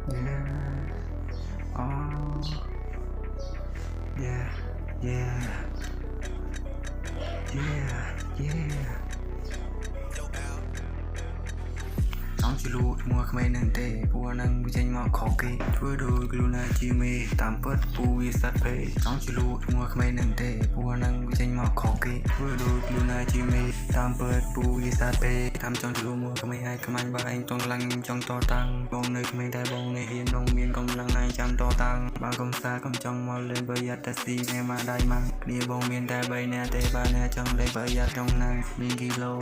yeah, oh, yeah, yeah, yeah. ចង់ជលូឈ្មោះក្មេងនឹងទេពួកនឹងវាចេញមកខុសគេធ្វើដូចខ្លួនណាជាមេតាមពិតពូវាសត្វពេកចង់ជលូឈ្មោះក្មេងនឹងទេពួកនឹងវាចេញមកខុសគេធ្វើដូចខ្លួនណាជាមេតាមពិតពូវាសត្វពេកតាមចង់ជលូមកក្មេងឲ្យខ្មាញ់បើឯងចង់ខ្លាំងចង់តតាំងបងនៅក្មេងតែបងនេះហ៊ានបងមានកម្លាំងឯងចាំតតាំងបើកុំសាកុំចង់មកលេងបើយ៉ាត់តែស៊ីគ្នាមកដៃម៉ាំងគ្នាបងមានតែ3នាក់ទេបើអ្នកចង់លេងបើយ៉ាត់ចង់ណាំងមានគីឡូ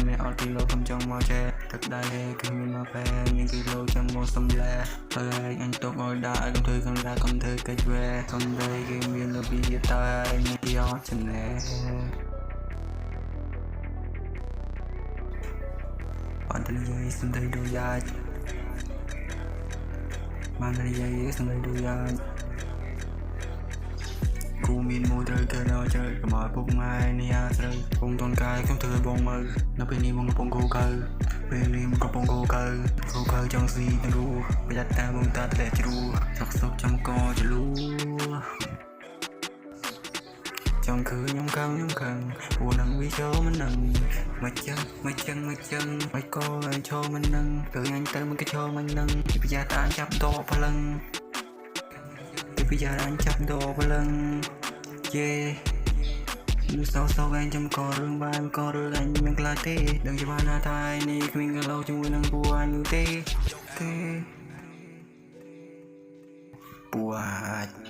មានអត់គីឡូកុំចង់មកចែទឹកដៃគឺមានមកបែមានគីឡូចាំមកសំឡេហើយអញទុកឲ្យដាក់កុំធ្វើខាងដើកុំធ្វើកិច្ចវេសំដីគេមានរបៀបតើអញគេអត់ចំណេះអត់និយាយសំដីដូចយ៉ាច់បាននិយាយសំដីដូចយ៉ាច់គូមានមួយត្រូវគេដល់chơiកុំឲ្យពុកម៉ែនេះអាត្រូវបងតនកាយខ្ញុំធ្វើបងមើលនៅពេលនេះបងកំពុងគូកើពេលនេះកំពុងគូកើចង់ស៊ីទាំងរូប្រយ័ត្នតាបងតាធ្លាក់ជ្រូសុកចាំកចលូចង់គឺខ្ញុំខឹងពួកនឹងវាចូលមិននឹងមកចឹងមិនក៏ឲ្យចូលមិននឹងទៅអញទៅមិនក៏ចូលមិននឹងពីប្រយ័ត្នតាចាប់ដកព្រលឹងពីប្រយ័ត្នអញចាប់ដកព្រលឹងយេぬសោអញចាំក៏រឿងបានក៏រឿងអញមិនខ្លាចទេដឹងច្បាស់ណាស់ថាឯនេះគ្មានកាឡូជាមួយនឹងពួកអញនោះទេពួកអាច